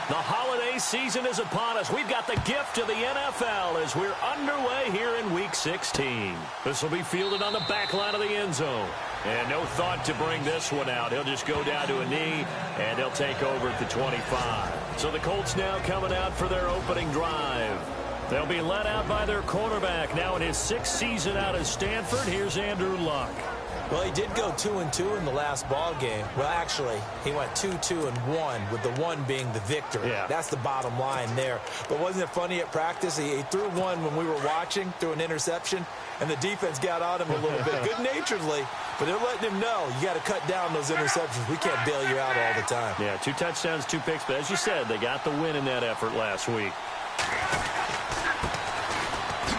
The holiday season is upon us. We've got the gift of the NFL as we're underway here in Week 16. This will be fielded on the back line of the end zone. And no thought to bring this one out. He'll just go down to a knee, and they'll take over at the 25. So the Colts now coming out for their opening drive. They'll be led out by their quarterback. Now in his 6th season out of Stanford, here's Andrew Luck. Well, he did go 2-2 in the last ball game. Well, actually, he went 2-2-1, with the 1 being the victory. Yeah. That's the bottom line there. But wasn't it funny at practice? He threw one when we were watching, threw an interception, and the defense got on him a little bit, good-naturedly. But they're letting him know, you got to cut down those interceptions. We can't bail you out all the time. Yeah, 2 touchdowns, 2 picks. But as you said, they got the win in that effort last week.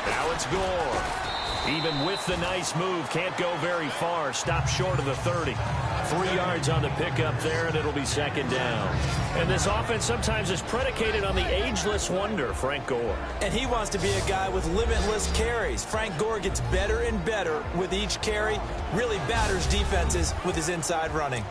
Now it's Gore. Even with the nice move, can't go very far. Stop short of the 30. 3 yards on the pickup there, and it'll be 2nd down. And this offense sometimes is predicated on the ageless wonder, Frank Gore. And he wants to be a guy with limitless carries. Frank Gore gets better and better with each carry. Really batters defenses with his inside running.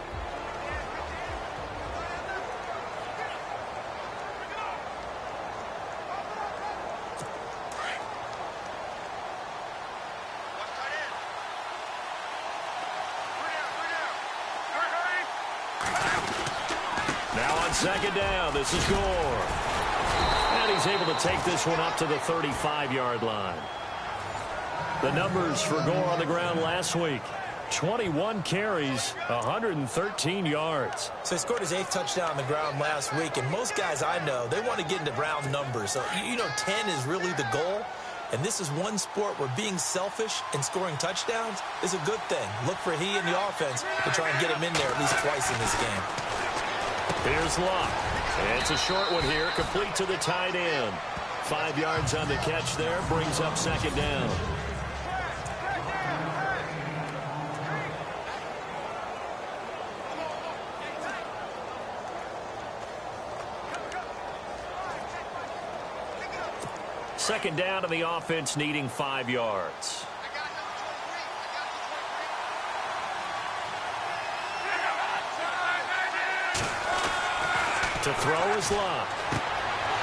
Now on 2nd down, this is Gore. And he's able to take this one up to the 35-yard line. The numbers for Gore on the ground last week. 21 carries, 113 yards. So he scored his 8th touchdown on the ground last week, and most guys I know, they want to get into round numbers. So, 10 is really the goal. And this is one sport where being selfish and scoring touchdowns is a good thing. Look for he and the offense to try and get him in there at least twice in this game. Here's Luck. It's a short one here, complete to the tight end. 5 yards on the catch there, brings up 2nd down. Second down to the offense, needing 5 yards. To throw is Luck.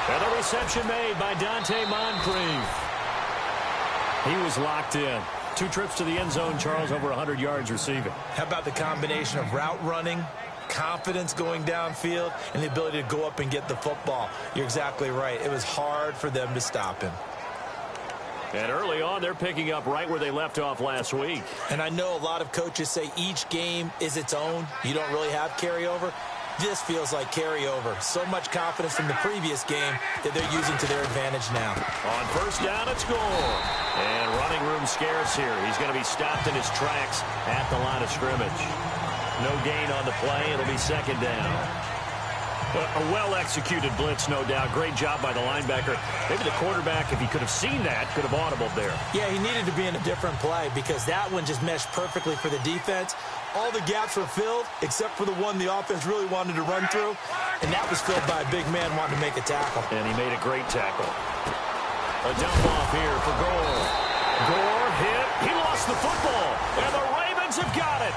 And a reception made by Dante Moncrief. He was locked in. 2 trips to the end zone, Charles, over 100 yards receiving. How about the combination of route running, confidence going downfield, and the ability to go up and get the football? You're exactly right. It was hard for them to stop him. And early on, they're picking up right where they left off last week. And I know a lot of coaches say each game is its own. You don't really have carryover. This feels like carryover. So much confidence from the previous game that they're using to their advantage now. On 1st down, it's Gore. And running room scarce here. He's going to be stopped in his tracks at the line of scrimmage. No gain on the play. It'll be 2nd down. A well-executed blitz, no doubt. Great job by the linebacker. Maybe the quarterback, if he could have seen that, could have audibled there. Yeah, he needed to be in a different play because that one just meshed perfectly for the defense. All the gaps were filled except for the one the offense really wanted to run through, and that was filled by a big man wanting to make a tackle. And he made a great tackle. A dump off here for Gore. Gore hit. He lost the football, and the Ravens have got it.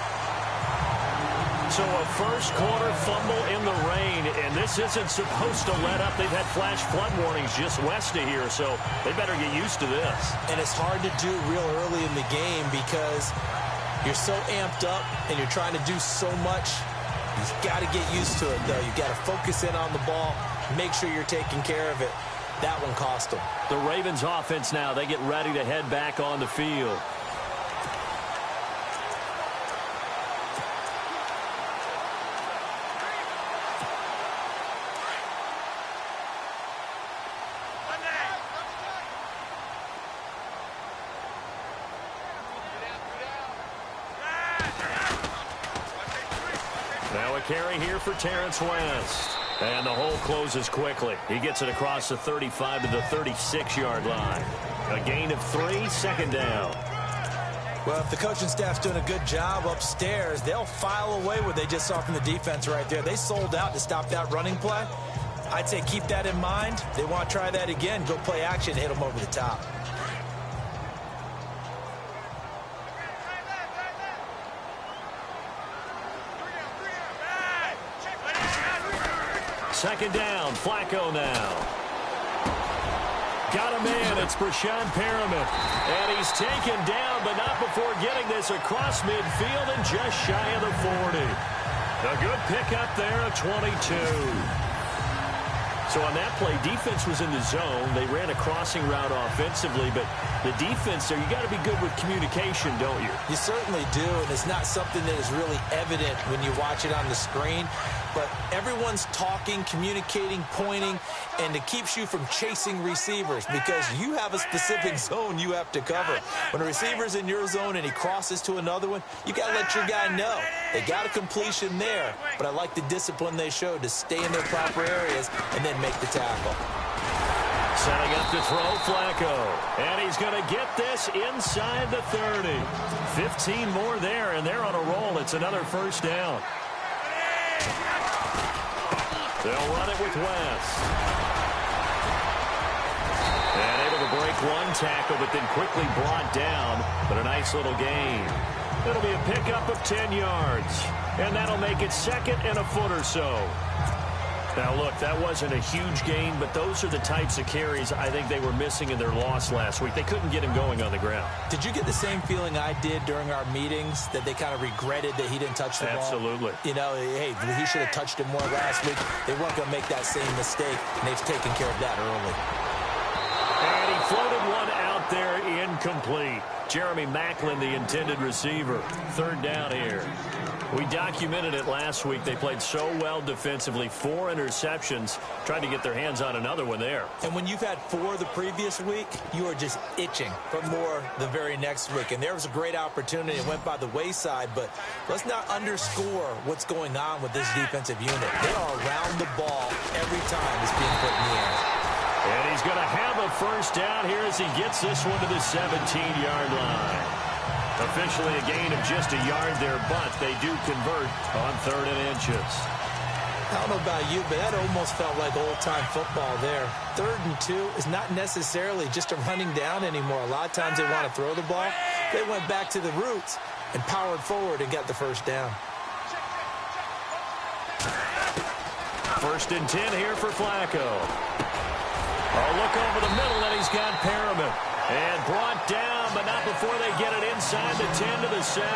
So a first-quarter fumble in the rain, and this isn't supposed to let up. They've had flash flood warnings just west of here, so they better get used to this. And it's hard to do real early in the game because you're so amped up and you're trying to do so much. You've got to get used to it, though. You've got to focus in on the ball, make sure you're taking care of it. That one cost them. The Ravens offense now, they get ready to head back on the field. Now a carry here for Terrence West. And the hole closes quickly. He gets it across the 35 to the 36-yard line. A gain of 3, 2nd down. Well, if the coaching staff's doing a good job upstairs, they'll file away what they just saw from the defense right there. They sold out to stop that running play. I'd say keep that in mind. They want to try that again. Go play action, hit them over the top. second down. Flacco now. Got a man. It's Brashad Perriman. And he's taken down, but not before getting this across midfield and just shy of the 40. A good pickup there of 22. So on that play, defense was in the zone. They ran a crossing route offensively, but the defense there, you got to be good with communication, don't you? You certainly do, and it's not something that is really evident when you watch it on the screen. But everyone's talking, communicating, pointing, and it keeps you from chasing receivers because you have a specific zone you have to cover. When a receiver's in your zone and he crosses to another one, you got to let your guy know. They got a completion there, but I like the discipline they showed to stay in their proper areas and then make the tackle. Setting up to throw, Flacco. And he's going to get this inside the 30. 15 more there, and they're on a roll. It's another first down. They'll run it with West. And able to break one tackle, but then quickly brought down. But a nice little gain. It'll be a pickup of 10 yards. And that'll make it second and a foot or so. Now, look, that wasn't a huge gain, but those are the types of carries I think they were missing in their loss last week. They couldn't get him going on the ground. Did you get the same feeling I did during our meetings, that they kind of regretted that he didn't touch the ball? Absolutely. You know, hey, he should have touched it more last week. They weren't going to make that same mistake, and they've taken care of that early. And he floated one out there incomplete. Jeremy Maclin, the intended receiver. Third down here. We documented it last week. They played so well defensively. 4 interceptions. Tried to get their hands on another one there. And when you've had 4 the previous week, you are just itching for more the very next week. And there was a great opportunity. It went by the wayside, but let's not underscore what's going on with this defensive unit. They are around the ball every time it's being put in the air. And he's going to have a first down here as he gets this one to the 17-yard line. Officially a gain of just a yard there, but they do convert on 3rd and inches. I don't know about you, but that almost felt like old-time football there. 3rd and 2 is not necessarily just a running down anymore. A lot of times they want to throw the ball. They went back to the roots and powered forward and got the first down. 1st and 10 here for Flacco. A look over the middle, and he's got Perriman. And brought down, but not before they get it inside the 10 to the 7.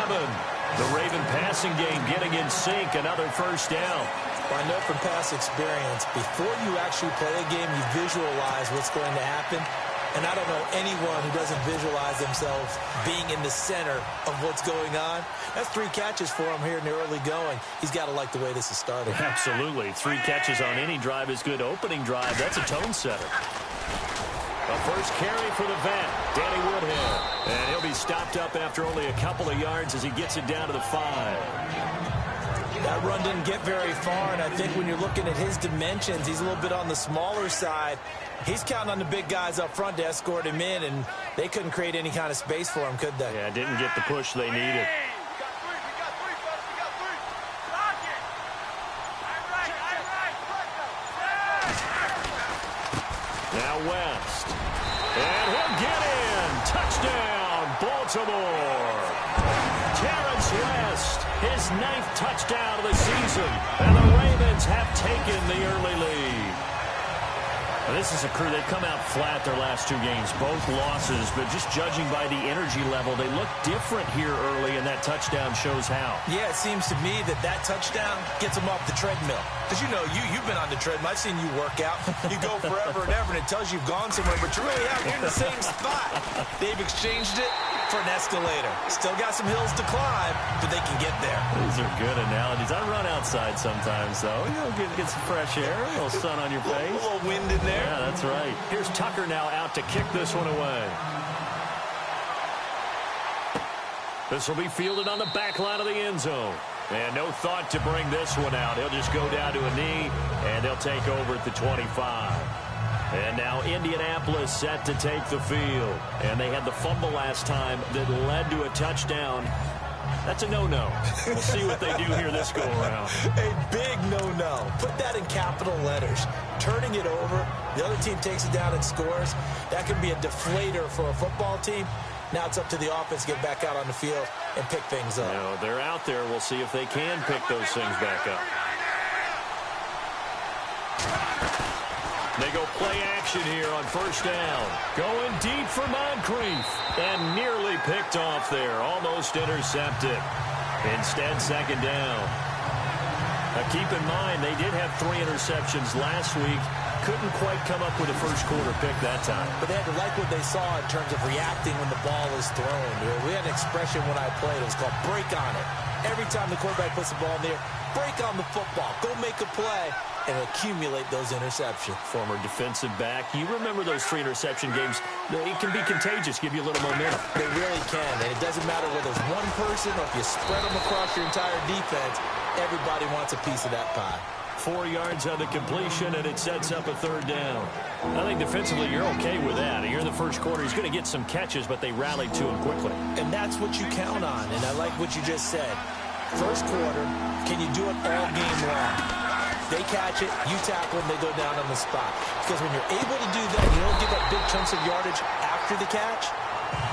The Raven passing game getting in sync. Another first down. Well, I know from past experience, before you actually play a game, you visualize what's going to happen. And I don't know anyone who doesn't visualize themselves being in the center of what's going on. That's 3 catches for him here in the early going. He's got to like the way this is starting. Absolutely. 3 catches on any drive is good. Opening drive, that's a tone setter. A first carry for the vet, Danny Woodhead. And he'll be stopped up after only a couple of yards as he gets it down to the 5. That run didn't get very far, and I think when you're looking at his dimensions, he's a little bit on the smaller side. He's counting on the big guys up front to escort him in, and they couldn't create any kind of space for him, could they? Yeah, didn't get the push they needed. Now West. And he'll get in. Touchdown, Baltimore. Terrence West, his 9th touchdown of the season. And the Ravens have taken the early lead. Now, this is a crew, they've come out flat their last 2 games, both losses, but just judging by the energy level, they look different here early, and that touchdown shows how. Yeah, it seems to me that touchdown gets them off the treadmill. Because, you know, you've been on the treadmill. I've seen you work out. You go forever and ever, and it tells you you've gone somewhere, but you really haven't. You're in the same spot. They've exchanged it for an escalator. Still got some hills to climb, but they can get there. These are good analogies. I run outside sometimes, though. You know, get some fresh air, a little sun on your face. A little wind in there. Yeah, that's right. Here's Tucker now out to kick this one away. This will be fielded on the back line of the end zone. And no thought to bring this one out. He'll just go down to a knee, and they'll take over at the 25. And now Indianapolis set to take the field. And they had the fumble last time that led to a touchdown. That's a no-no. We'll see what they do here this go-around. A big no-no. Put that in capital letters. Turning it over, the other team takes it down and scores. That can be a deflator for a football team. Now it's up to the offense to get back out on the field and pick things up. You know, they're out there. We'll see if they can pick those things back up. They go play action here on first down. Going deep for Moncrief. And nearly picked off there. Almost intercepted. Instead, second down. Now keep in mind, they did have 3 interceptions last week. Couldn't quite come up with a first quarter pick that time. But they had to like what they saw in terms of reacting when the ball is thrown. We had an expression when I played. It was called break on it. Every time the quarterback puts the ball in there, break on the football. Go make a play and accumulate those interceptions. Former defensive back. You remember those 3 interception games. It can be contagious, give you a little momentum. They really can, and it doesn't matter whether it's one person or if you spread them across your entire defense. Everybody wants a piece of that pie. 4 yards on the completion, and it sets up a third down. I think defensively you're okay with that. Here in the first quarter, he's going to get some catches, but they rallied to him quickly. And that's what you count on, and I like what you just said. First quarter, can you do it all game long? They catch it, you tackle them, they go down on the spot. Because when you're able to do that, you don't give up big chunks of yardage after the catch.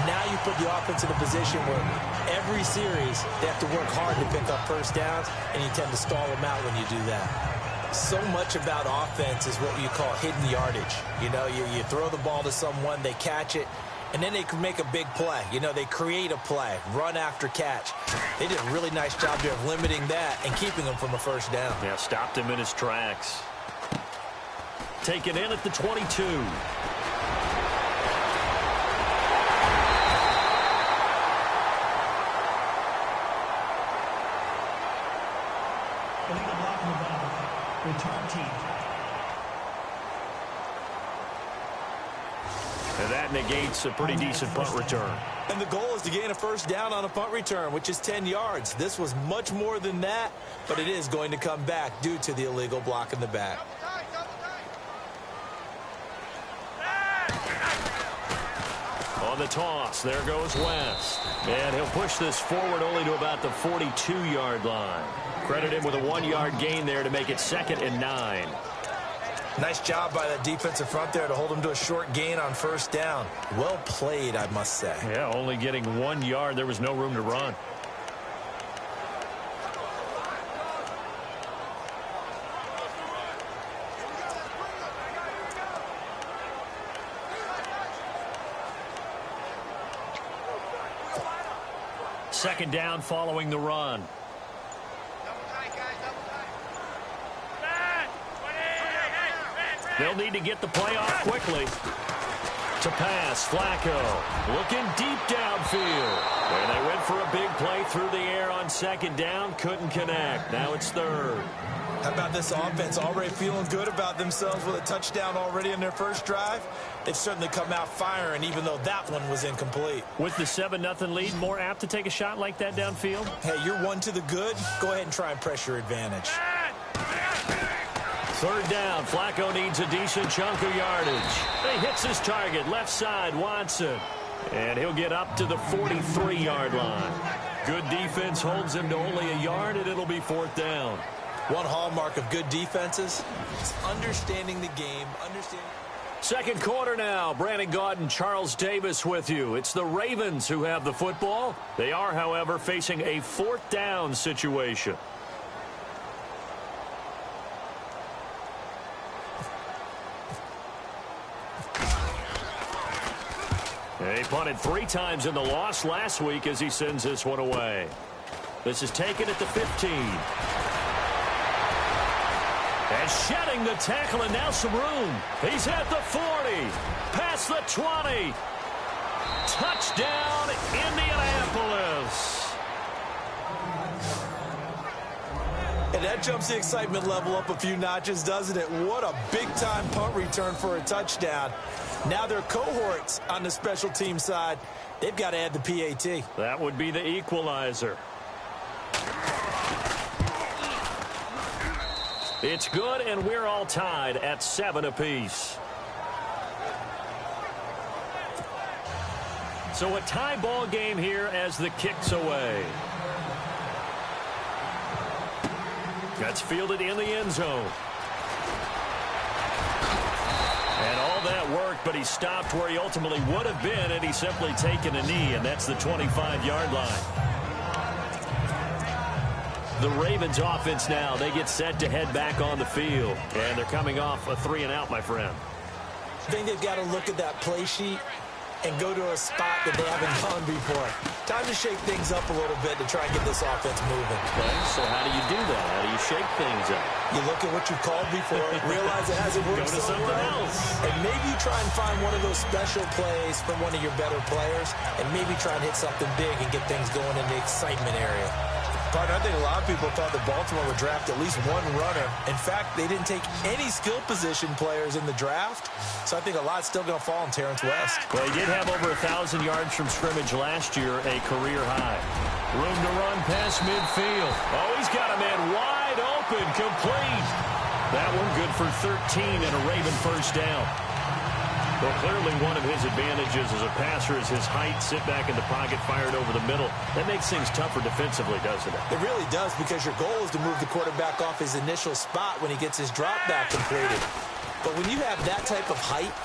Now you put the offense in a position where every series they have to work hard to pick up first downs, and you tend to stall them out when you do that. So much about offense is what you call hidden yardage. You know, you throw the ball to someone, they catch it, and then they can make a big play. You know, they create a play, run after catch. They did a really nice job there of limiting that and keeping him from a first down. Yeah, stopped him in his tracks. Taken in at the 22. Return team. And that negates a pretty decent punt return. And the goal is to gain a first down on a punt return, which is 10 yards. This was much more than that, but it is going to come back due to the illegal block in the back. On the toss, there goes West. And he'll push this forward only to about the 42-yard line. Credit him with a 1-yard gain there to make it 2nd and 9. Nice job by that defensive front there to hold him to a short gain on first down. Well played, I must say. Yeah, only getting 1 yard. There was no room to run. Second down following the run. They'll need to get the play off quickly. To pass, Flacco looking deep downfield. And they went for a big play through the air on second down. Couldn't connect. Now it's third. How about this offense already feeling good about themselves with a touchdown already in their first drive? They've certainly come out firing, even though that one was incomplete. With the 7-0 lead, more apt to take a shot like that downfield? Hey, you're 1 to the good. Go ahead and try and press your advantage. Third down. Flacco needs a decent chunk of yardage. He hits his target. Left side, Watson. And he'll get up to the 43-yard line. Good defense holds him to only a yard, and it'll be 4th down. One hallmark of good defenses is understanding the game, Second quarter now. Brandon Gaudin, Charles Davis with you. It's the Ravens who have the football. They are, however, facing a 4th down situation. He punted 3 times in the loss last week as he sends this one away. This is taken at the 15. And shedding the tackle, and now some room. He's at the 40. Past the 20. Touchdown, Indianapolis. And that jumps the excitement level up a few notches, doesn't it? What a big-time punt return for a touchdown. Now their cohorts on the special team side, they've got to add the PAT. That would be the equalizer. It's good, and we're all tied at 7 apiece. So a tie ball game here as the kick's away. That's fielded in the end zone. And all that worked, but he stopped where he ultimately would have been had he simply taken a knee, and that's the 25-yard line. The Ravens offense now, they get set to head back on the field. And they're coming off a 3-and-out, my friend. I think they've got to look at that play sheet and go to a spot that they haven't gone before. Time to shake things up a little bit to try and get this offense moving. Okay, so how do you do that? How do you shake things up? You look at what you've called before, realize it hasn't worked Go to so something well, else. and maybe you try and find one of those special plays from one of your better players, and maybe try and hit something big and get things going in the excitement area. Partner, I think a lot of people thought that Baltimore would draft at least one runner. In fact, they didn't take any skill position players in the draft, so I think a lot's still going to fall on Terrence West. Well, he did have over 1,000 yards from scrimmage last year, a career high. Room to run past midfield. Oh, he's got a man wide open, complete. That one good for 13 and a Raven first down. Well, clearly one of his advantages as a passer is his height, sit back in the pocket, fired over the middle. That makes things tougher defensively, doesn't it? It really does, because your goal is to move the quarterback off his initial spot when he gets his drop back completed. But when you have that type of height,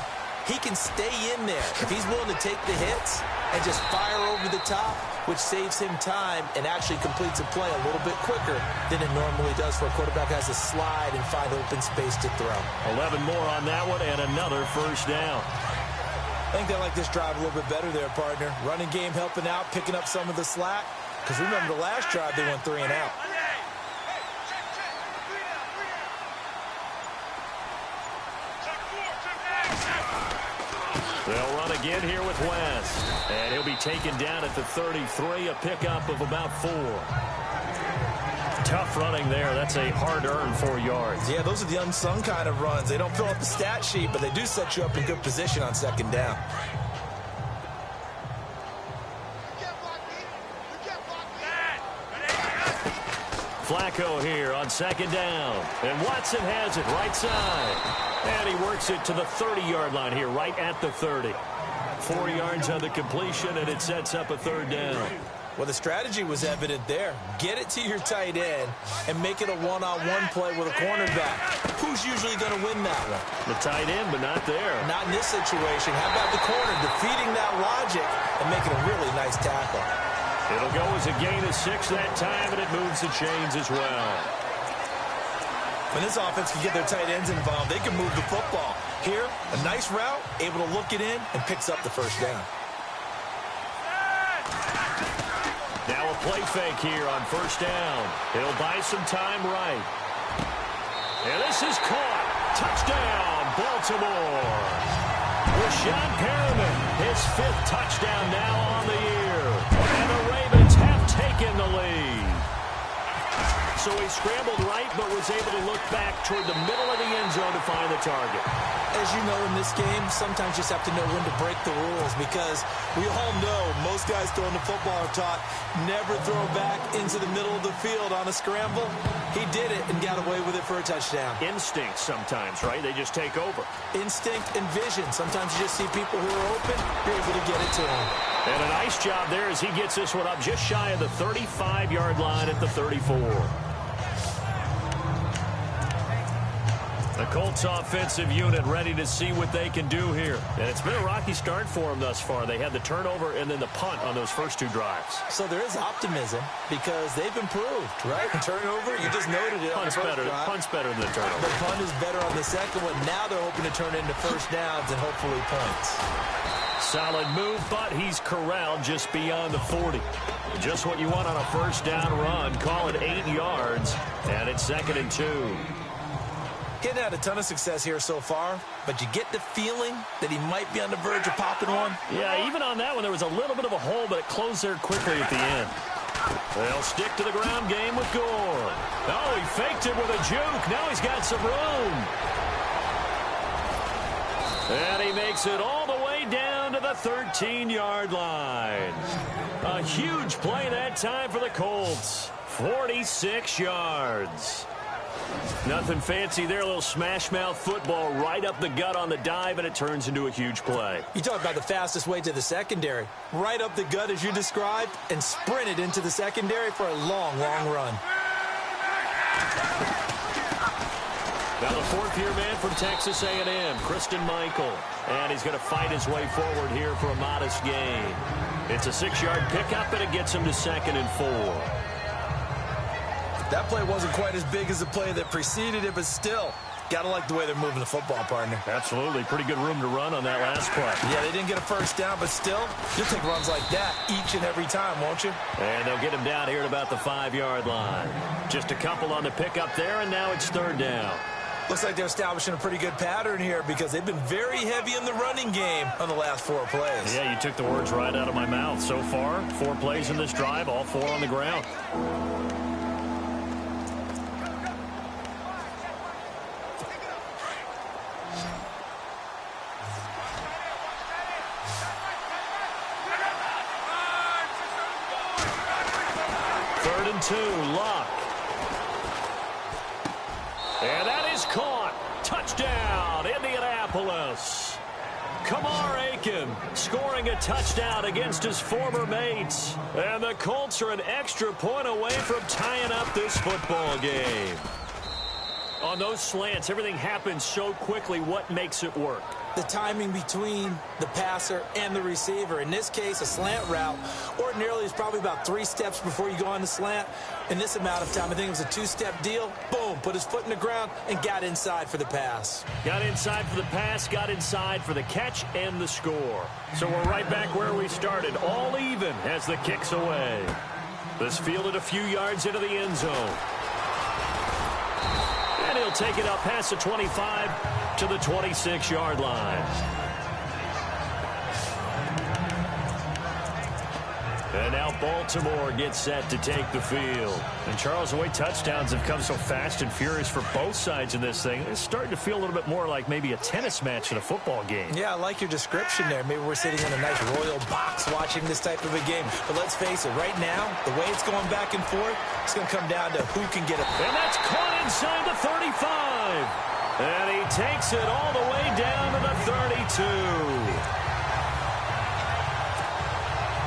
he can stay in there if he's willing to take the hits and just fire over the top, which saves him time and actually completes a play a little bit quicker than it normally does for a quarterback who has to slide and find open space to throw. 11 more on that one and another first down. I think they like this drive a little bit better there, partner. Running game helping out, picking up some of the slack. Because remember, the last drive they went 3-and-out. They'll run again here with West. And he'll be taken down at the 33, a pickup of about 4. Tough running there. That's a hard-earned 4 yards. Yeah, those are the unsung kind of runs. They don't fill up the stat sheet, but they do set you up in good position on second down. Flacco here on second down. And Watson has it right side. And he works it to the 30-yard line here, right at the 30. 4 yards on the completion, and it sets up a third down. Well, the strategy was evident there. Get it to your tight end and make it a one-on-one play with a cornerback. Who's usually going to win that one? The tight end, but not there. Not in this situation. How about the corner defeating that logic and making a really nice tackle? It'll go as a gain of 6 that time, and it moves the chains as well. When this offense can get their tight ends involved, they can move the football. Here, a nice route, able to look it in, and picks up the first down. Now a play fake here on first down. He'll buy some time right. And this is caught. Touchdown, Baltimore. Rashad Perriman, his 5th touchdown now on the year. And the Ravens have taken the lead. So he scrambled right, but was able to look back toward the middle of the end zone to find the target. As you know, in this game, sometimes you just have to know when to break the rules, because we all know most guys throwing the football are taught never throw back into the middle of the field on a scramble. He did it and got away with it for a touchdown. Instinct sometimes, right? They just take over. Instinct and vision. Sometimes you just see people who are open, you're able to get it to them. And a nice job there as he gets this one up just shy of the 35-yard line at the 34. The Colts offensive unit ready to see what they can do here. And it's been a rocky start for them thus far. They had the turnover and then the punt on those first 2 drives. So there is optimism because they've improved, right? Turnover, you just noted it. Punt's better than the turnover. The punt is better on the second one. Now they're hoping to turn into first downs and hopefully points. Solid move, but he's corralled just beyond the 40. Just what you want on a first down run. Call it 8 yards, and it's 2nd and 2. Getting had a ton of success here so far, but you get the feeling that he might be on the verge of popping one. Yeah, even on that one, there was a little bit of a hole, but it closed there quickly at the end. They'll stick to the ground game with Gore. Oh, he faked it with a juke. Now he's got some room. And he makes it all the way down to the 13-yard line. A huge play that time for the Colts. 46 yards. Nothing fancy there. A little smash-mouth football right up the gut on the dive, and it turns into a huge play. You talk about the fastest way to the secondary. Right up the gut as you described, and sprinted into the secondary for a long, long run. Now the 4th-year man from Texas A&M, Christian Michael. And he's going to fight his way forward here for a modest gain. It's a 6-yard pickup, and it gets him to 2nd and 4. That play wasn't quite as big as the play that preceded it, but still, got to like the way they're moving the football, partner. Absolutely. Pretty good room to run on that last play. Yeah, they didn't get a first down, but still, you'll take runs like that each and every time, won't you? And they'll get him down here at about the 5-yard line. Just a couple on the pickup there, and now it's third down. Looks like they're establishing a pretty good pattern here because they've been very heavy in the running game on the last 4 plays. Yeah, you took the words right out of my mouth. So far, 4 plays in this drive, all 4 on the ground. Third and 2, Luck. And that is caught. Touchdown, Indianapolis. Kamar Aiken scoring a touchdown against his former mates. And the Colts are an extra point away from tying up this football game. On those slants, everything happens so quickly. What makes it work? The timing between the passer and the receiver. In this case, a slant route ordinarily is probably about 3 steps before you go on the slant. In this amount of time, I think it was a 2-step deal. Boom, put his foot in the ground and got inside for the pass. Got inside for the pass, got inside for the catch and the score. So we're right back where we started, all even as the kick's away. This fielded a few yards into the end zone. And he'll take it up past the 25 to the 26-yard line. And now Baltimore gets set to take the field. And Charles, the way touchdowns have come so fast and furious for both sides in this thing, it's starting to feel a little bit more like maybe a tennis match in a football game. Yeah, I like your description there. Maybe we're sitting in a nice royal box watching this type of a game. But let's face it, right now, the way it's going back and forth, it's going to come down to who can get it. And that's caught inside the 35. And he takes it all the way down to the 32.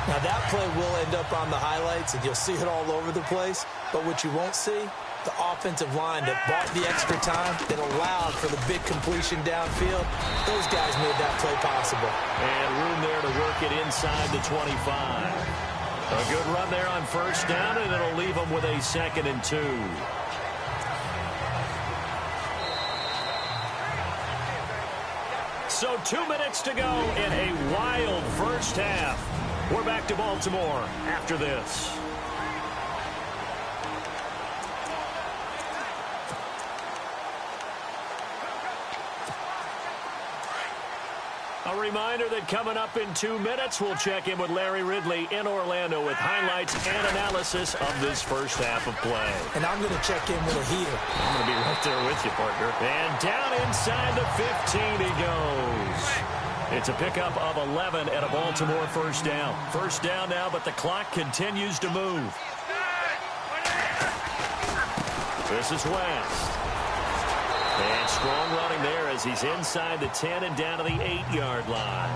Now, that play will end up on the highlights, and you'll see it all over the place. But what you won't see, the offensive line that bought the extra time, that allowed for the big completion downfield, those guys made that play possible. And room there to work it inside the 25. A good run there on first down, and it'll leave them with a 2nd and 2. So 2 minutes to go in a wild first half. We're back to Baltimore after this. A reminder that coming up in 2 minutes, we'll check in with Larry Ridley in Orlando with highlights and analysis of this first half of play. And I'm going to check in with a heater. I'm going to be right there with you, partner. And down inside the 15 he goes. It's a pickup of 11 and a Baltimore first down. First down now, but the clock continues to move. This is West. And strong running there as he's inside the 10 and down to the 8-yard line.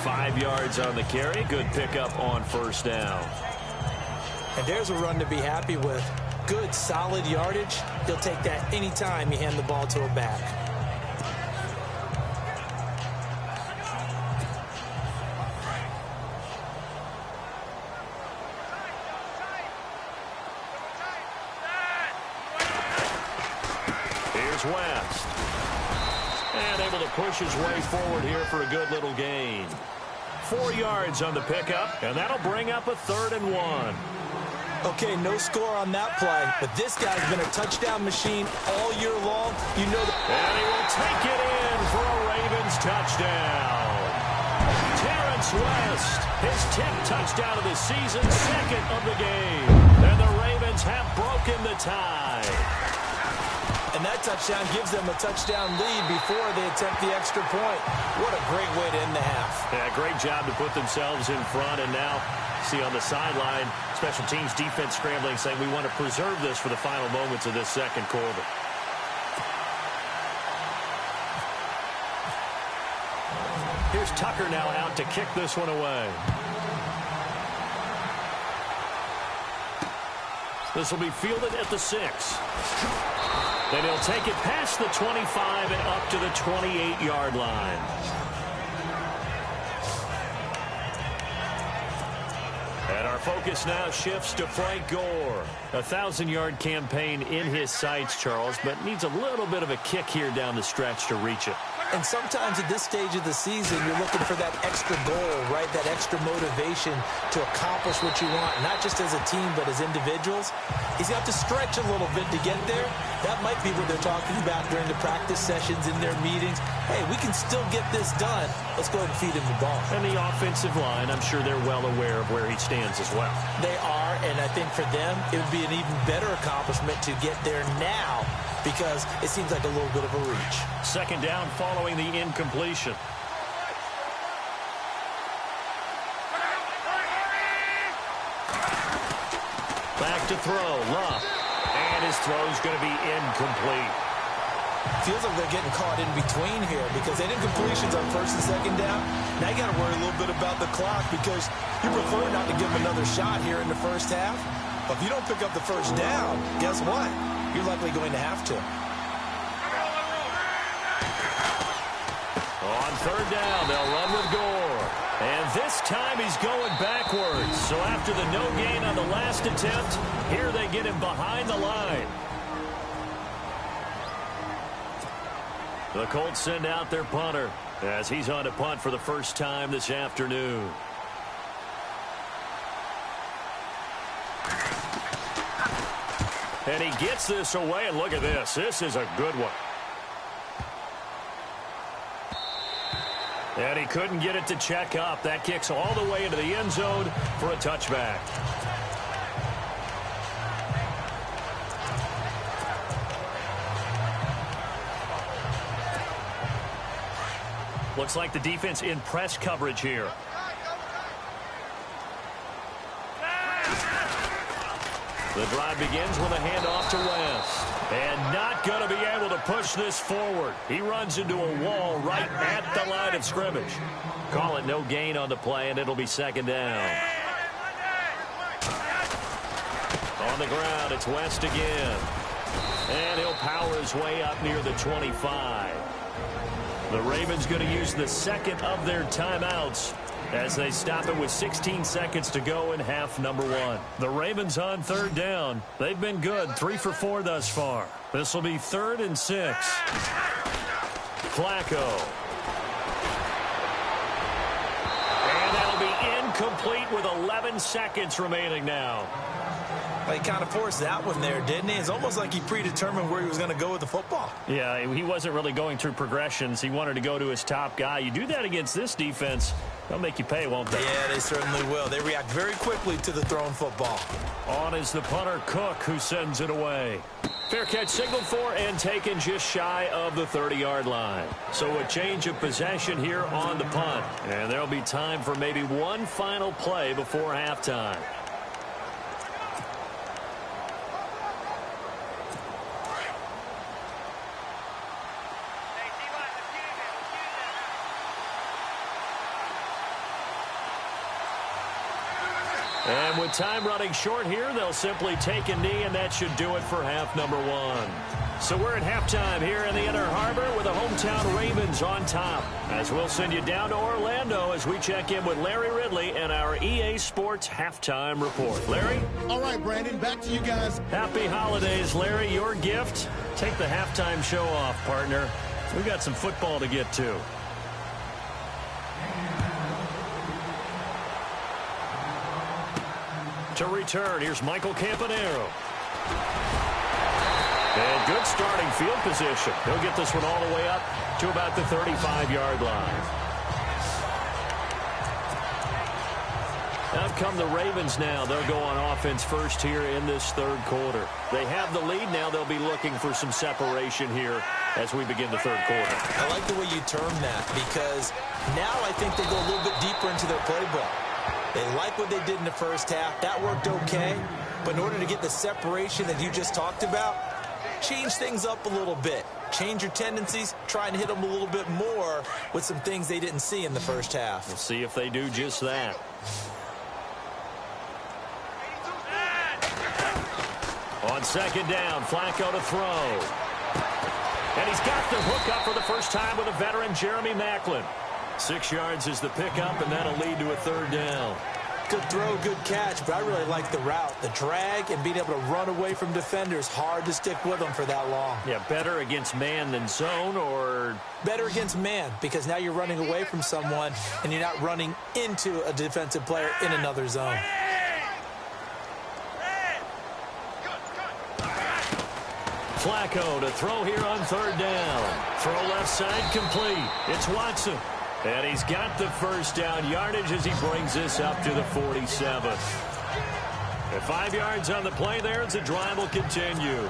5 yards on the carry. Good pickup on first down. And there's a run to be happy with. Good, solid yardage. He'll take that anytime you hand the ball to a back. West. And able to push his way forward here for a good little gain. 4 yards on the pickup, and that'll bring up a 3rd and 1. Okay, no score on that play, but this guy's been a touchdown machine all year long. You know that. And he will take it in for a Ravens touchdown. Terrence West, his 10th touchdown of the season, 2nd of the game. And the Ravens have broken the tie. And that touchdown gives them a touchdown lead before they attempt the extra point. What a great way to end the half. Yeah, great job to put themselves in front. And now, see on the sideline, special teams defense scrambling, saying we want to preserve this for the final moments of this second quarter. Here's Tucker now out to kick this one away. This will be fielded at the 6. Then he'll take it past the 25 and up to the 28-yard line. And our focus now shifts to Frank Gore. A 1,000-yard campaign in his sights, Charles, but needs a little bit of a kick here down the stretch to reach it. And sometimes at this stage of the season, you're looking for that extra goal, right? That extra motivation to accomplish what you want, not just as a team, but as individuals. He's got to stretch a little bit to get there. That might be what they're talking about during the practice sessions, in their meetings. Hey, we can still get this done. Let's go ahead and feed him the ball. And the offensive line, I'm sure they're well aware of where he stands as well. They are, and I think for them, it would be an even better accomplishment to get there now, because it seems like a little bit of a reach. Second down following the incompletion. Back to throw, Love. And his throw's going to be incomplete. Feels like they're getting caught in between here because they did completions on first and second down. Now you got to worry a little bit about the clock because you prefer not to give them another shot here in the first half. But if you don't pick up the first down, guess what? You're likely going to have to. On third down, they'll run with Gore. And this time he's going backwards. So after the no gain on the last attempt, here they get him behind the line. The Colts send out their punter as he's on to punt for the first time this afternoon. And he gets this away, and look at this. This is a good one. And he couldn't get it to check up. That kicks all the way into the end zone for a touchback. Looks like the defense in press coverage here. The drive begins with a handoff to West. And not going to be able to push this forward. He runs into a wall right at the line of scrimmage. Call it no gain on the play, and it'll be second down. On the ground, it's West again. And he'll power his way up near the 25. The Ravens going to use the second of their timeouts as they stop it with 16 seconds to go in half number one. The Ravens on third down. They've been good, 3 for 4 thus far. This will be 3rd and 6. Flacco. And that'll be incomplete with 11 seconds remaining now. Well, he kind of forced that one there, didn't he? It's almost like he predetermined where he was going to go with the football. Yeah, he wasn't really going through progressions. He wanted to go to his top guy. You do that against this defense, they'll make you pay, won't they? Yeah, they certainly will. They react very quickly to the thrown football. On is the punter, Cook, who sends it away. Fair catch signaled for and taken just shy of the 30-yard line. So a change of possession here on the punt. And there'll be time for maybe one final play before halftime. And with time running short here, they'll simply take a knee, and that should do it for half number one. So we're at halftime here in the Inner Harbor with the hometown Ravens on top. As we'll send you down to Orlando as we check in with Larry Ridley and our EA Sports halftime report. Larry? All right, Brandon, back to you guys. Happy holidays, Larry. Your gift? Take the halftime show off, partner. We got some football to get to. To return, here's Michael Campanaro. And good starting field position. He'll get this one all the way up to about the 35-yard line. Out come the Ravens now. They'll go on offense first here in this third quarter. They have the lead now. They'll be looking for some separation here as we begin the third quarter. I like the way you term that because now I think they go a little bit deeper into their playbook. They like what they did in the first half. That worked okay. But in order to get the separation that you just talked about, change things up a little bit. Change your tendencies. Try and hit them a little bit more with some things they didn't see in the first half. We'll see if they do just that. On second down, Flacco to throw. And he's got the hook up for the first time with a veteran, Jeremy Maclin. 6 yards is the pickup, and that'll lead to a third down. Good throw, good catch, but I really like the route. The drag and being able to run away from defenders, hard to stick with them for that long. Yeah, better against man than zone, or? Better against man, because now you're running away from someone and you're not running into a defensive player in another zone. Flacco to throw here on third down. Throw left side complete. It's Watson. And he's got the first down yardage as he brings this up to the 47. And 5 yards on the play there as the drive will continue.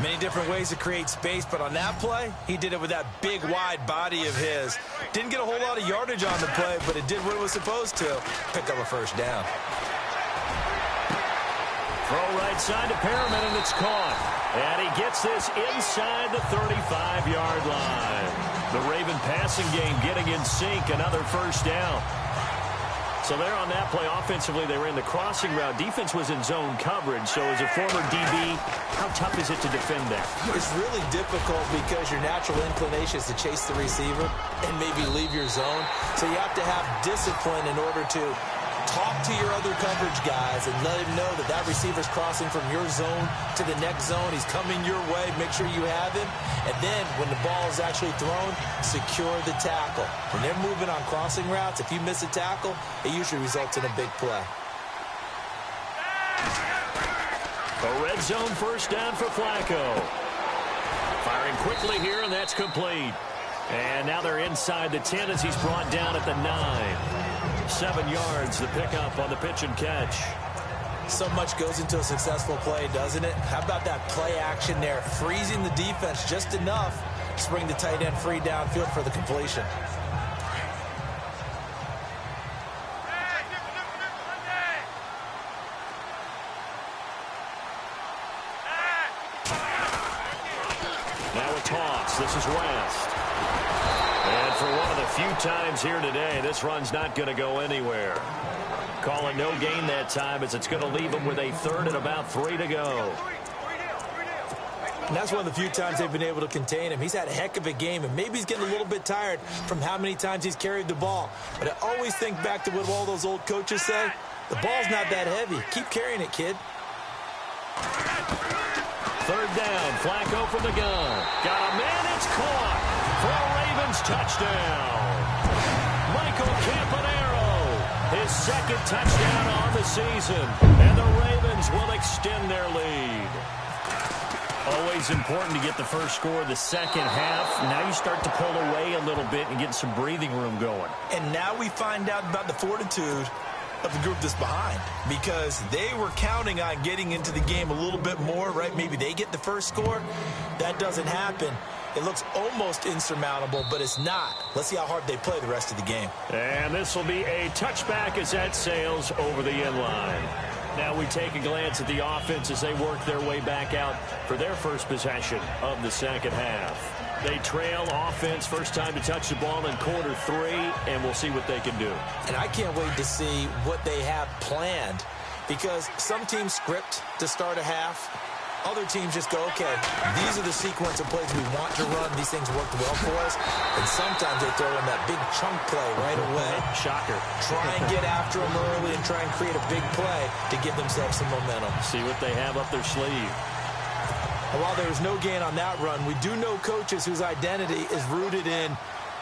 Many different ways to create space, but on that play, he did it with that big, wide body of his. Didn't get a whole lot of yardage on the play, but it did what it was supposed to. Pick up a first down. Throw right side to Perriman, and it's caught. And he gets this inside the 35-yard line. The Raven passing game getting in sync, another first down. So there on that play, offensively, they ran the crossing route. Defense was in zone coverage. So as a former DB, how tough is it to defend that? It's really difficult because your natural inclination is to chase the receiver and maybe leave your zone. So you have to have discipline in order to talk to your other coverage guys and let him know that that receiver's crossing from your zone to the next zone. He's coming your way. Make sure you have him. And then when the ball is actually thrown, secure the tackle. When they're moving on crossing routes, if you miss a tackle, it usually results in a big play. A red zone first down for Flacco. Firing quickly here, and that's complete. And now they're inside the 10 as he's brought down at the 9. 7 yards, the pickup on the pitch and catch. So much goes into a successful play, doesn't it? How about that play action there? Freezing the defense just enough to bring the tight end free downfield for the completion. Now a toss. This is West. And for one of the few times here today, this run's not going to go anywhere. Call it no gain that time as it's going to leave him with a third and about 3 to go. And that's one of the few times they've been able to contain him. He's had a heck of a game, and maybe he's getting a little bit tired from how many times he's carried the ball. But I always think back to what all those old coaches say. The ball's not that heavy. Keep carrying it, kid. Third down, Flacco from the gun. Got a man, it's caught for a Ravens touchdown. Michael Campanaro, his second touchdown on the season, and the Ravens will extend their lead. Always important to get the first score of the second half. Now you start to pull away a little bit and get some breathing room going. And now we find out about the fortitude of the group that's behind, because they were counting on getting into the game a little bit more, right? Maybe they get the first score. That doesn't happen. It looks almost insurmountable, but it's not. Let's see how hard they play the rest of the game. And this will be a touchback as that sails over the end line. Now we take a glance at the offense as they work their way back out for their first possession of the second half. They trail offense, first time to touch the ball in quarter 3, and we'll see what they can do. And I can't wait to see what they have planned, because some teams script to start a half. Other teams just go, okay, these are the sequence of plays we want to run. These things worked well for us. And sometimes they throw in that big chunk play right away. Shocker. Try and get after them early and try and create a big play to give themselves some momentum. See what they have up their sleeve. And while there was no gain on that run, we do know coaches whose identity is rooted in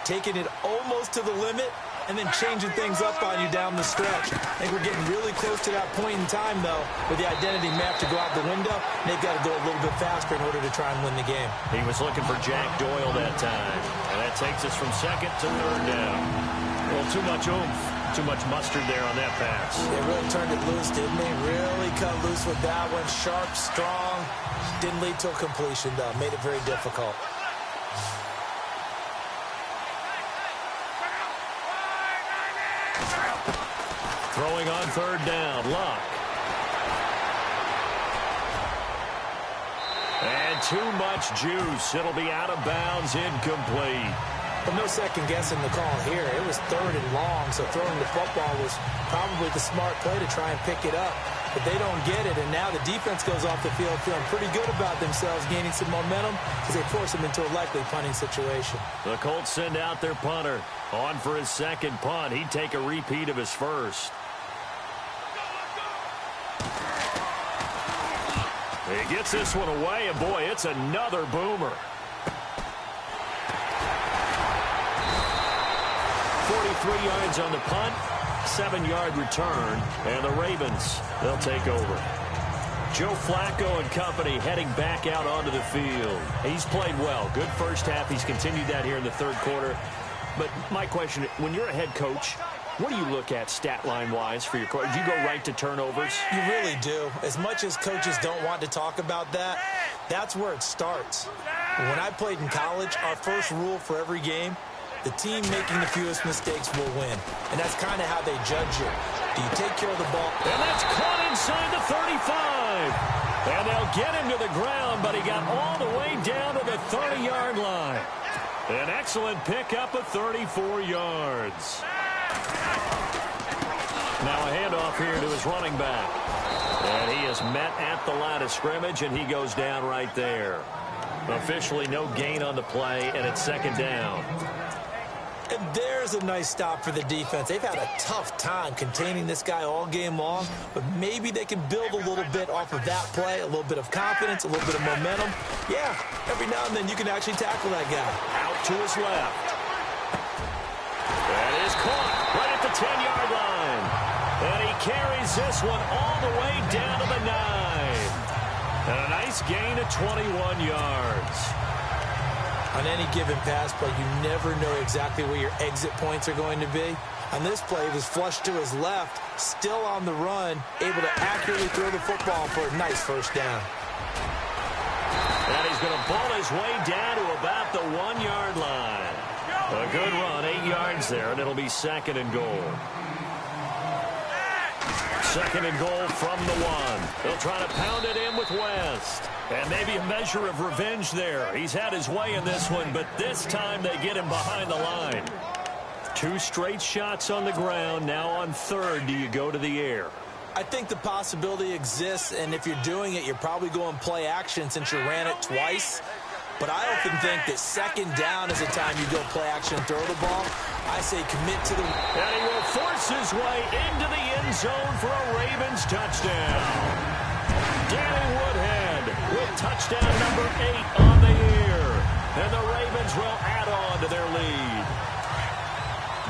taking it almost to the limit and then changing things up on you down the stretch. I think we're getting really close to that point in time, though, where the identity map to go out the window, and they've got to go a little bit faster in order to try and win the game. He was looking for Jack Doyle that time, and that takes us from second to third down. Well, too much oomph, too much mustard there on that pass. They really turned it loose, didn't they? Really cut loose with that one. Sharp, strong. Didn't lead to a completion, though. Made it very difficult. Throwing on third down, Luck. And too much juice. It'll be out of bounds, incomplete. Well, no second guessing the call here. It was third and long, so throwing the football was probably the smart play to try and pick it up. but they don't get it, and now the defense goes off the field feeling pretty good about themselves, gaining some momentum as they force them into a likely punting situation. The Colts send out their punter on for his second punt. He'd take a repeat of his first. He gets this one away, and boy, it's another boomer. 43 yards on the punt, 7-yard return, and the Ravens, they'll take over. Joe Flacco and company heading back out onto the field. He's played well. Good first half. He's continued that here in the third quarter. But my question, when you're a head coach, what do you look at stat line-wise for your coach? Do you go right to turnovers? You really do. As much as coaches don't want to talk about that, that's where it starts. When I played in college, our first rule for every game, the team making the fewest mistakes will win. And that's kind of how they judge you. Do you take care of the ball? And that's caught inside the 35. And they'll get him to the ground, but he got all the way down to the 30-yard line. An excellent pickup of 34 yards. Now a handoff here to his running back. And he is met at the line of scrimmage, and he goes down right there. Officially no gain on the play, and it's second down. And there's a nice stop for the defense. They've had a tough time containing this guy all game long, but maybe they can build a little bit off of that play, a little bit of confidence, a little bit of momentum. Yeah, every now and then you can actually tackle that guy. Out to his left. That is caught right at the 10-yard line. And he carries this one all the way down to the 9. And a nice gain of 21 yards. On any given pass play, you never know exactly where your exit points are going to be. On this play, he was flushed to his left, still on the run, able to accurately throw the football for a nice first down. And he's going to ball his way down to about the 1-yard line. A good run, 8 yards there, and it'll be second and goal. Second and goal from the 1. They'll try to pound it in with West. And maybe a measure of revenge there. He's had his way in this one, but this time they get him behind the line. 2 straight shots on the ground. Now on third, do you go to the air? I think the possibility exists, and if you're doing it, you're probably going play action since you ran it twice. But I often think that second down is the time you go play action and throw the ball. I say commit to the... And he will force his way into the end zone for a Ravens touchdown. Danny Woodhead with touchdown number 8 on the year. And the Ravens will add on to their lead.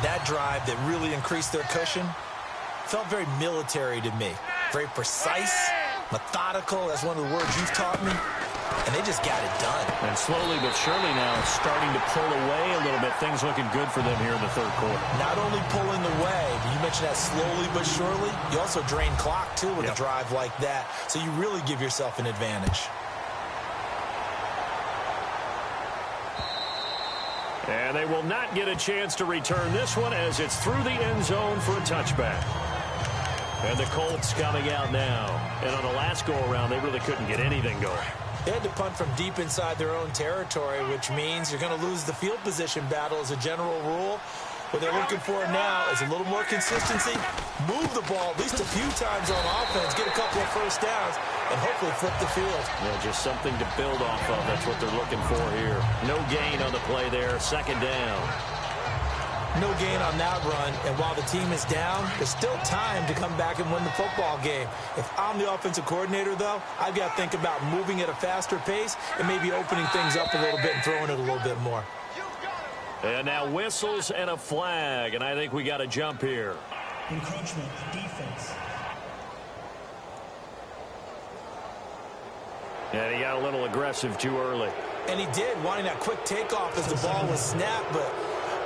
That drive that really increased their cushion felt very military to me. Very precise, methodical. That's one of the words you've taught me. And they just got it done. And slowly but surely now starting to pull away a little bit. Things looking good for them here in the third quarter. Not only pulling away, but you mentioned that slowly but surely. You also drain clock, too, with a drive like that. So you really give yourself an advantage. And they will not get a chance to return this one as it's through the end zone for a touchback. And the Colts coming out now. And on the last go-around, they really couldn't get anything going. They had to punt from deep inside their own territory, which means you're going to lose the field position battle as a general rule. What they're looking for now is a little more consistency, move the ball at least a few times on offense, get a couple of first downs, and hopefully flip the field. Yeah, just something to build off of. That's what they're looking for here. No gain on the play there. Second down. No gain on that run, and while the team is down, there's still time to come back and win the football game. If I'm the offensive coordinator, though, I've got to think about moving at a faster pace and maybe opening things up a little bit and throwing it a little bit more. And now whistles and a flag, and I think we got to jump here. Encroachment defense. And he got a little aggressive too early. And he did, wanting that quick takeoff as the ball was snapped, but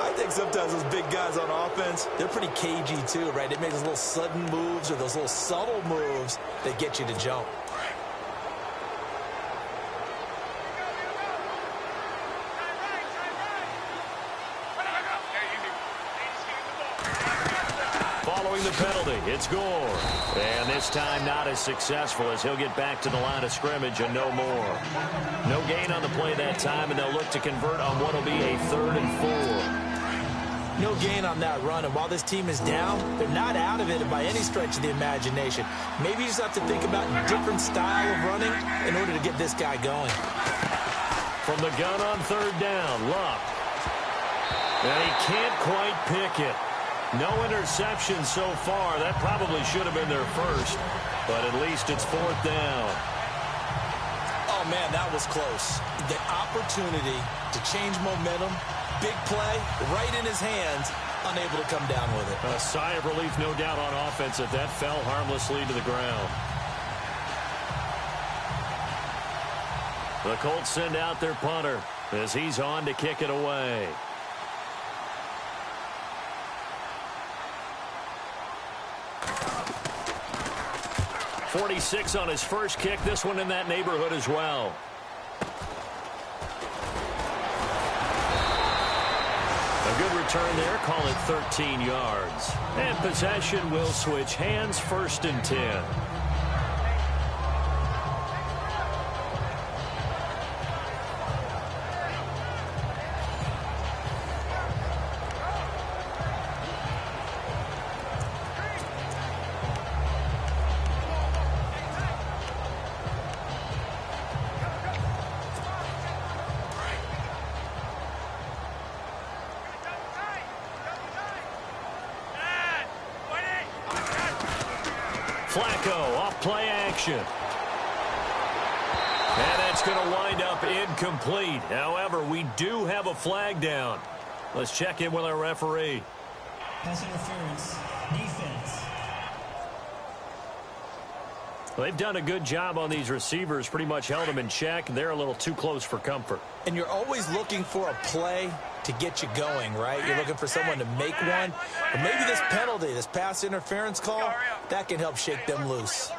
I think sometimes those big guys on offense, they're pretty cagey too, right? They make those little sudden moves or those little subtle moves that get you to jump. Following the penalty, it's Gore. And this time not as successful as he'll get back to the line of scrimmage and no more. No gain on the play that time, and they'll look to convert on what will be a 3rd and 4. No gain on that run, and while this team is down, they're not out of it by any stretch of the imagination. Maybe you just have to think about a different style of running in order to get this guy going. From the gun on third down, Luck. And he can't quite pick it. No interception so far. That probably should have been their first, but at least it's fourth down. Oh, man, that was close. The opportunity to change momentum, big play, right in his hands, unable to come down with it. A sigh of relief, no doubt, on offense that that fell harmlessly to the ground. The Colts send out their punter as he's on to kick it away. .46 on his first kick. This one in that neighborhood as well. A good return there. Call it 13 yards. And possession will switch hands, 1st and 10. Flacco off play action. And that's going to wind up incomplete. However, we do have a flag down. Let's check in with our referee. Pass interference. Defense. They've done a good job on these receivers, pretty much held them in check. They're a little too close for comfort. And you're always looking for a play to get you going, right? You're looking for someone to make one. But maybe this penalty, this pass interference call, that can help shake them loose.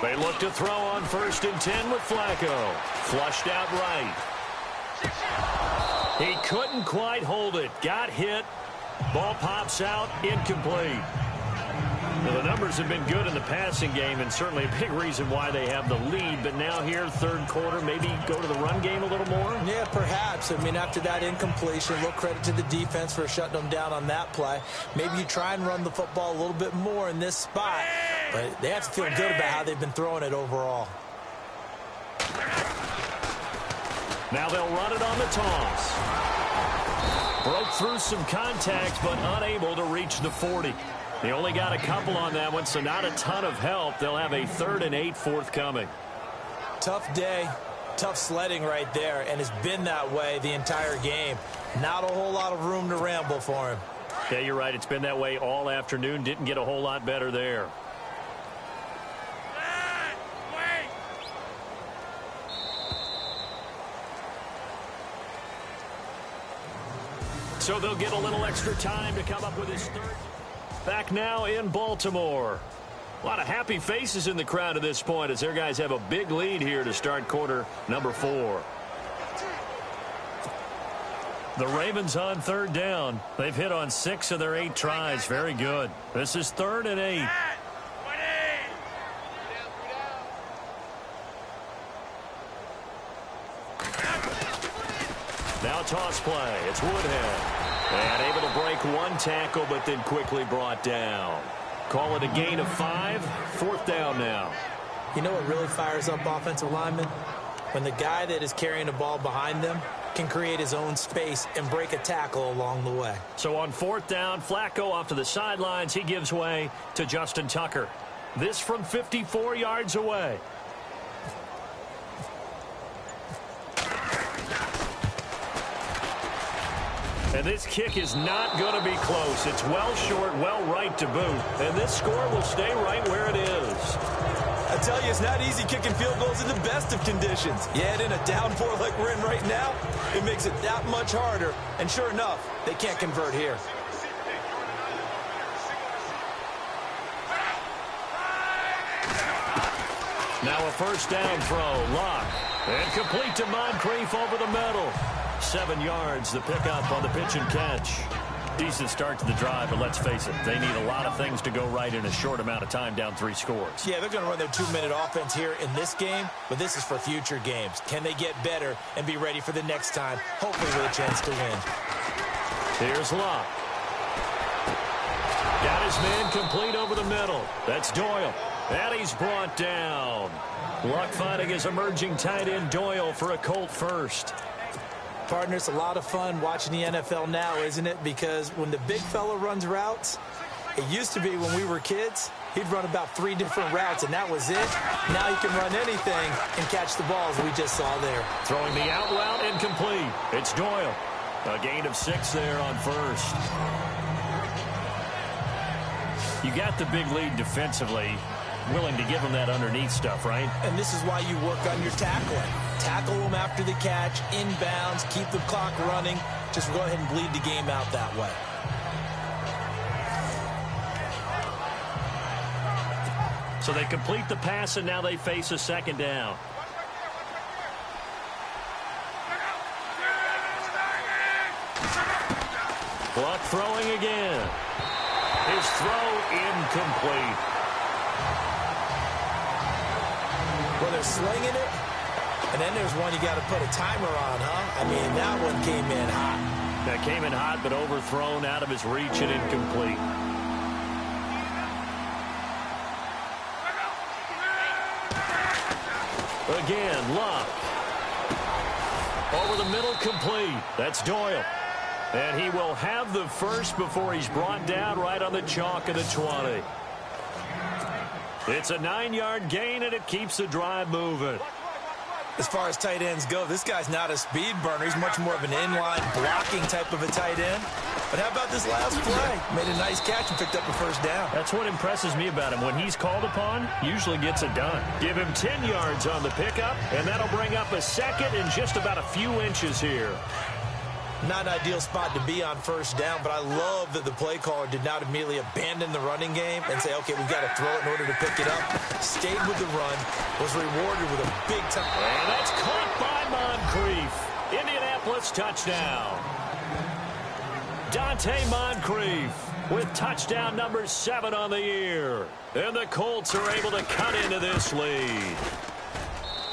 They look to throw on 1st and 10 with Flacco. Flushed out right. He couldn't quite hold it. Got hit. Ball pops out. Incomplete. Well, the numbers have been good in the passing game, and certainly a big reason why they have the lead. But now here, third quarter, maybe go to the run game a little more? Yeah, perhaps. I mean, after that incompletion, a little credit to the defense for shutting them down on that play. Maybe you try and run the football a little bit more in this spot. But they have to feel good about how they've been throwing it overall. Now they'll run it on the toss. Broke through some contact, but unable to reach the 40. They only got a couple on that one, so not a ton of help. They'll have a 3rd and 8 forthcoming. Tough day, tough sledding right there, and it's been that way the entire game. Not a whole lot of room to ramble for him. Yeah, you're right. It's been that way all afternoon. Didn't get a whole lot better there. So they'll get a little extra time to come up with his third. Back now in Baltimore. A lot of happy faces in the crowd at this point as their guys have a big lead here to start quarter number 4. The Ravens on 3rd down. They've hit on 6 of their 8 tries. Very good. This is 3rd and 8. Now toss play. It's Woodhead. And able to break one tackle, but then quickly brought down. Call it a gain of 5. 4th down now. You know what really fires up offensive linemen? When the guy that is carrying the ball behind them can create his own space and break a tackle along the way. So on 4th down, Flacco off to the sidelines. He gives way to Justin Tucker. This from 54 yards away. And this kick is not going to be close. It's well short, well right to boot. And this score will stay right where it is. I tell you, it's not easy kicking field goals in the best of conditions. Yet in a downpour like we're in right now, it makes it that much harder. And sure enough, they can't convert here. Now a 1st down throw. Lock. And complete to Moncrief over the middle. 7 yards, the pickup on the pitch and catch. Decent start to the drive, but let's face it, they need a lot of things to go right in a short amount of time, down 3 scores. Yeah, they're going to run their 2-minute offense here in this game, but this is for future games. Can they get better and be ready for the next time, hopefully with a chance to win? Here's Luck. Got his man complete over the middle. That's Doyle. And he's brought down. Luck finding his emerging tight end Doyle for a Colt first. Partner, it's a lot of fun watching the NFL now, isn't it? Because when the big fella runs routes, it used to be when we were kids, he'd run about 3 different routes, and that was it. Now he can run anything and catch the balls we just saw there. Throwing the out route incomplete. It's Doyle. A gain of 6 there on first. You got the big lead defensively. Willing to give them that underneath stuff, right? And this is why you work on your tackling. Tackle them after the catch, inbounds, keep the clock running. Just go ahead and bleed the game out that way. So they complete the pass, and now they face a second down. Luck throwing again. His throw incomplete. Well, they're slinging it, and then there's one you got to put a timer on, huh? I mean, that one came in hot. That came in hot, but overthrown out of his reach and incomplete. Again, Luck. Over the middle, complete. That's Doyle. And he will have the first before he's brought down right on the chalk of the 20. It's a 9-yard gain, and it keeps the drive moving. As far as tight ends go, this guy's not a speed burner. He's much more of an inline blocking type of a tight end. But how about this last play? Made a nice catch and picked up a first down. That's what impresses me about him. When he's called upon, usually gets it done. Give him 10 yards on the pickup, and that'll bring up a second in just about a few inches here. Not an ideal spot to be on first down, but I love that the play caller did not immediately abandon the running game and say, okay, we've got to throw it in order to pick it up. Stayed with the run, was rewarded with a big time. And that's caught by Moncrief. Indianapolis touchdown. Dante Moncrief with touchdown number 7 on the year. And the Colts are able to cut into this lead.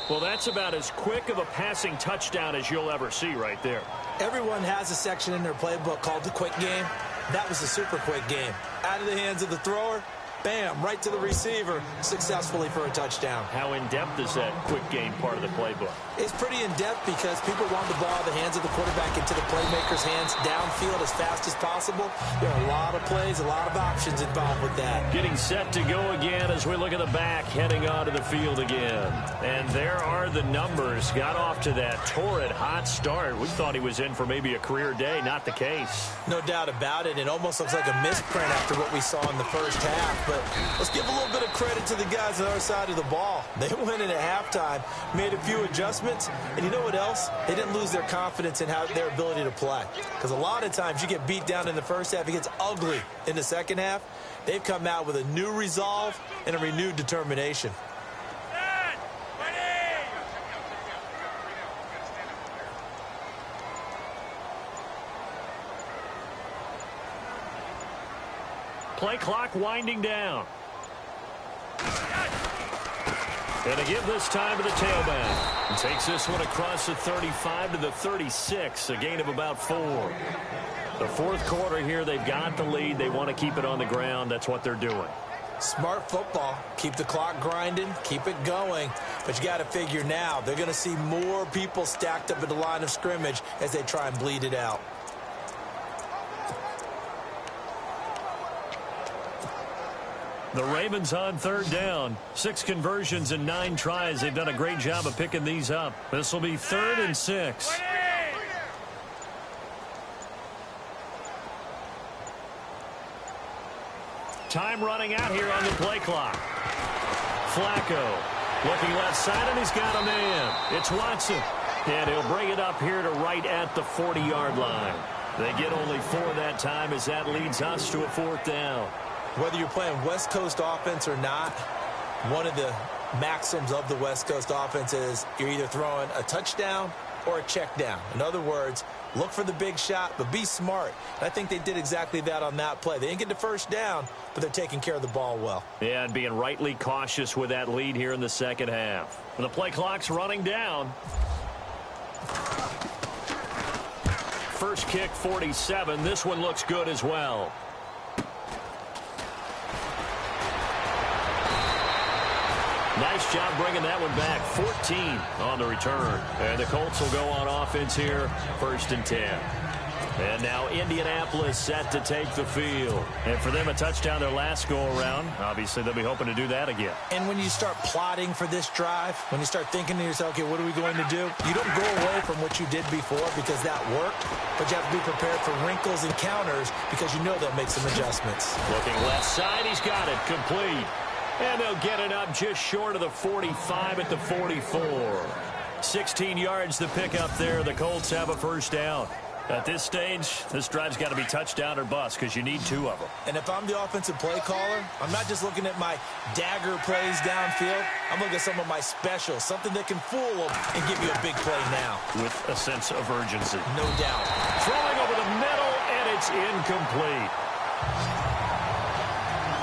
Well, that's about as quick of a passing touchdown as you'll ever see right there. Everyone has a section in their playbook called the quick game. That was a super quick game. Out of the hands of the thrower, bam, right to the receiver, successfully for a touchdown. How in-depth is that quick game part of the playbook? It's pretty in-depth because people want the ball out of the hands of the quarterback into the playmaker's hands downfield as fast as possible. There are a lot of plays, a lot of options involved with that. Getting set to go again as we look at the back, heading onto the field again. And there are the numbers. Got off to that torrid hot start. We thought he was in for maybe a career day. Not the case. No doubt about it. It almost looks like a misprint after what we saw in the first half. But let's give a little bit of credit to the guys on our side of the ball. They went in at halftime, made a few adjustments, and you know what else? They didn't lose their confidence in their ability to play. Because a lot of times you get beat down in the first half, it gets ugly in the second half. They've come out with a new resolve and a renewed determination. Play clock winding down. And to give this time to the tailback. And takes this one across the 35 to the 36, a gain of about 4. The fourth quarter here, they've got the lead. They want to keep it on the ground. That's what they're doing. Smart football. Keep the clock grinding. Keep it going. But you got to figure now, they're going to see more people stacked up at the line of scrimmage as they try and bleed it out. The Ravens on third down. 6 conversions and 9 tries. They've done a great job of picking these up. This will be 3rd and 6. Time running out here on the play clock. Flacco looking left side, and he's got a man. It's Watson. And he'll bring it up here to right at the 40-yard line. They get only 4 that time as that leads us to a 4th down. Whether you're playing West Coast offense or not, one of the maxims of the West Coast offense is you're either throwing a touchdown or a check down. In other words, look for the big shot, but be smart. And I think they did exactly that on that play. They didn't get the first down, but they're taking care of the ball well. Yeah, and being rightly cautious with that lead here in the second half. And the play clock's running down. First kick, 47. This one looks good as well. Nice job bringing that one back. 14 on the return. And the Colts will go on offense here, 1st and 10. And now Indianapolis set to take the field. And for them, a touchdown their last go-around. Obviously, they'll be hoping to do that again. And when you start plotting for this drive, when you start thinking to yourself, okay, what are we going to do? You don't go away from what you did before because that worked, but you have to be prepared for wrinkles and counters because you know they'll make some adjustments. Looking left side, he's got it complete. And they'll get it up just short of the 45 at the 44. 16 yards to pick up there. The Colts have a first down. At this stage, this drive's got to be touchdown or bust because you need 2 of them. And if I'm the offensive play caller, I'm not just looking at my dagger plays downfield. I'm looking at some of my specials, something that can fool them and give you a big play now. With a sense of urgency. No doubt. Throwing over the middle, and it's incomplete.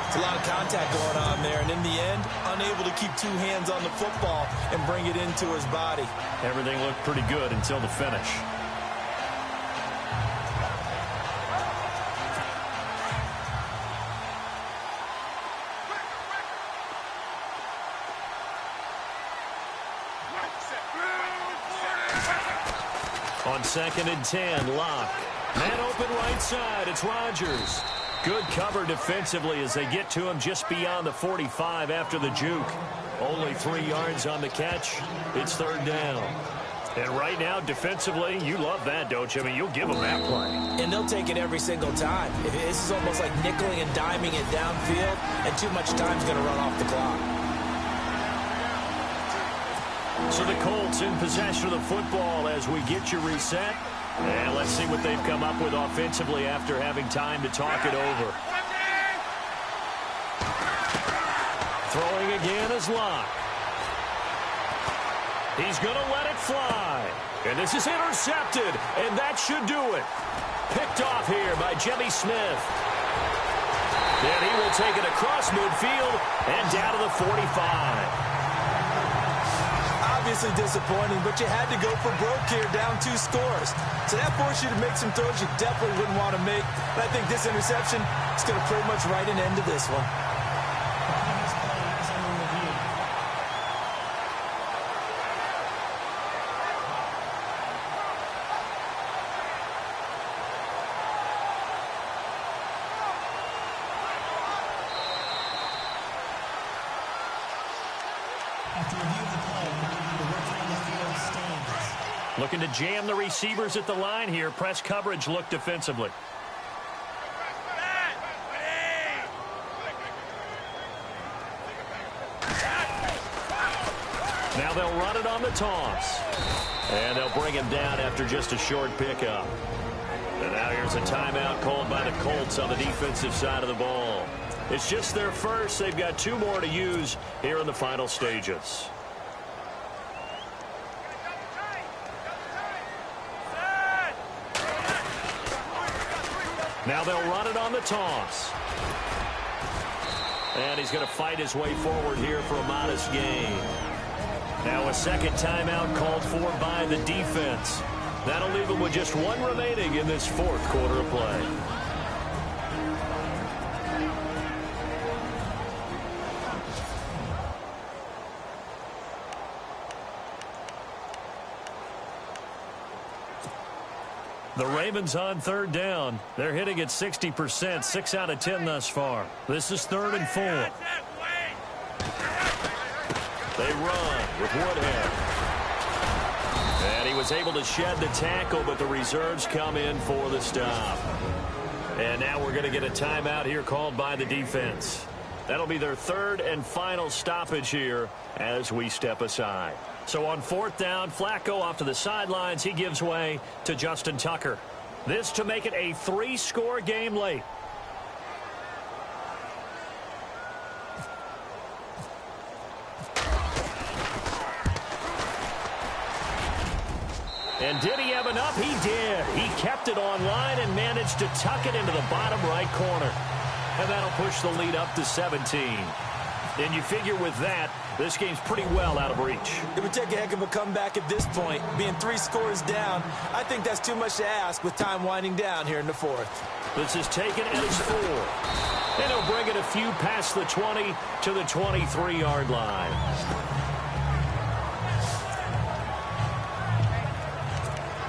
It's a lot of contact going on there, and in the end, unable to keep 2 hands on the football and bring it into his body. Everything looked pretty good until the finish. On 2nd and 10, Locke. Man open right side, it's Rodgers. Good cover defensively as they get to him just beyond the 45 after the juke. Only 3 yards on the catch. It's 3rd down. And right now, defensively, you love that, don't you? I mean, you'll give them that play. And they'll take it every single time. This is almost like nickeling and diming it downfield, and too much time's going to run off the clock. So the Colts in possession of the football as we get you reset. And let's see what they've come up with offensively after having time to talk it over. Throwing again is Locke. He's going to let it fly. And this is intercepted, and that should do it. Picked off here by Jimmy Smith. And he will take it across midfield and down to the 45. Obviously disappointing, but you had to go for broke here, down 2 scores. So that forced you to make some throws you definitely wouldn't want to make. But I think this interception is going to pretty much write an end to this one. After review of the play, the referee on the field stands. Looking to jam the receivers at the line here. Press coverage look defensively. Now they'll run it on the toss. And they'll bring him down after just a short pickup. And now here's a timeout called by the Colts on the defensive side of the ball. It's just their first. They've got 2 more to use here in the final stages. Now they'll run it on the toss. And he's going to fight his way forward here for a modest gain. Now a second timeout called for by the defense. That'll leave them with just 1 remaining in this 4th quarter of play. The Ravens on 3rd down. They're hitting at 60%, 6 out of 10 thus far. This is 3rd and 4. They run with Woodhead. And he was able to shed the tackle, but the reserves come in for the stop. And now we're going to get a timeout here called by the defense. That'll be their 3rd and final stoppage here as we step aside. So on 4th down, Flacco off to the sidelines. He gives way to Justin Tucker. This to make it a 3-score game late. And did he have enough? He did. He kept it online and managed to tuck it into the bottom right corner. And that'll push the lead up to 17. And you figure with that, this game's pretty well out of reach. It would take a heck of a comeback at this point. Being 3 scores down, I think that's too much to ask with time winding down here in the 4th. This is taken at his 4. And he'll bring it a few past the 20 to the 23-yard line.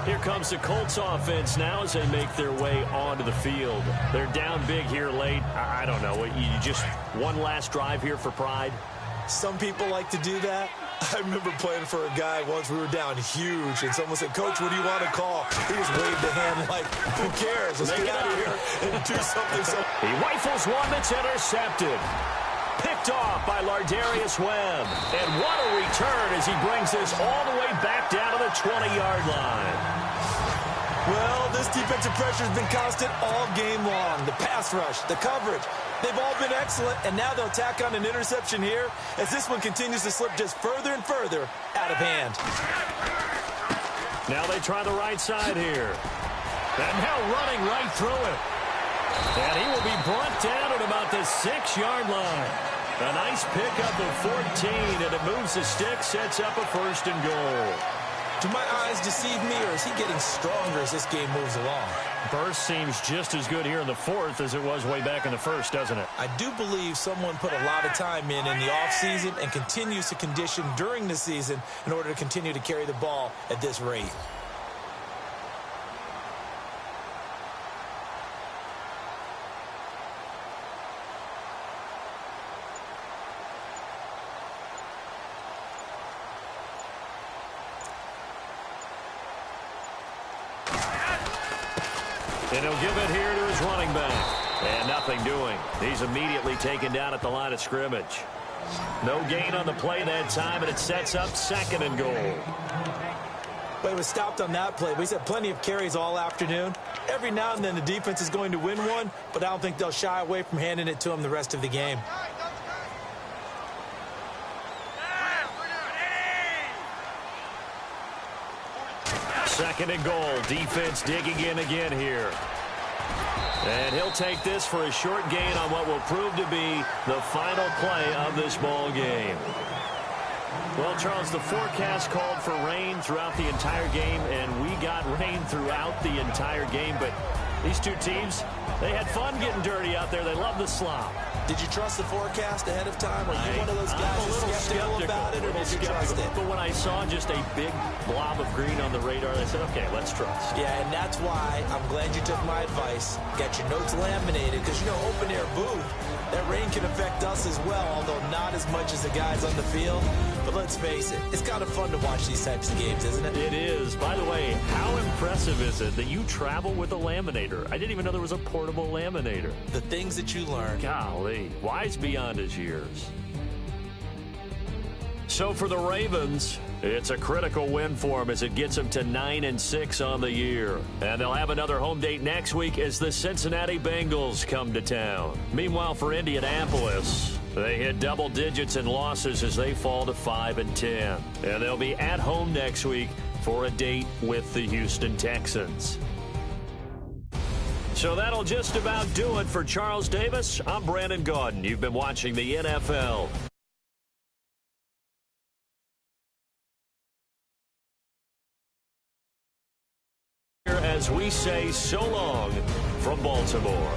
Here comes the Colts offense now as they make their way onto the field. They're down big here late. I don't know. You just one last drive here for pride? Some people like to do that. I remember playing for a guy once. We were down huge, and someone said, "Coach, what do you want to call?" He just waved a hand like, "Who cares? Let's get out of here and do something." He rifles one that's intercepted. Picked off by Lardarius Webb. And what a return as he brings this all the way back down to the 20-yard line. Well, this defensive pressure has been constant all game long. The pass rush, the coverage, they've all been excellent, and now they'll tack on an interception here as this one continues to slip just further and further out of hand. Now they try the right side here. And now running right through it. And he will be brought down at about the 6-yard line. A nice pickup of 14, and it moves the stick, sets up a 1st and goal. Do my eyes deceive me, or is he getting stronger as this game moves along? Burst seems just as good here in the 4th as it was way back in the 1st, doesn't it? I do believe someone put a lot of time in the offseason and continues to condition during the season in order to continue to carry the ball at this rate. And he'll give it here to his running back. And nothing doing. He's immediately taken down at the line of scrimmage. No gain on the play that time, and it sets up 2nd and goal. Well, he was stopped on that play, but he's had plenty of carries all afternoon. Every now and then the defense is going to win one, but I don't think they'll shy away from handing it to him the rest of the game. Second and goal. Defense digging in again here. And he'll take this for a short gain on what will prove to be the final play of this ball game. Well, Charles, the forecast called for rain throughout the entire game, and we got rain throughout the entire game. But these two teams, they had fun getting dirty out there. They love the slop. Did you trust the forecast ahead of time? Or are you one of those guys who's skeptical about it, or did you trust it? But when I saw just a big blob of green on the radar, I said, okay, let's trust. Yeah, and that's why I'm glad you took my advice. Got your notes laminated, because, you know, open-air booth, that rain can affect us as well, although not as much as the guys on the field. But let's face it, it's kind of fun to watch these types of games, isn't it? It is. By the way, how impressive is it that you travel with a laminator? I didn't even know there was a portable laminator. The things that you learn. Golly, wise beyond his years. So for the Ravens, it's a critical win for them as it gets them to 9-6 on the year. And they'll have another home date next week as the Cincinnati Bengals come to town. Meanwhile, for Indianapolis, they hit double digits in losses as they fall to 5-10. And they'll be at home next week for a date with the Houston Texans. So that'll just about do it for Charles Davis. I'm Brandon Gaudin. You've been watching the NFL. As we say so long from Baltimore.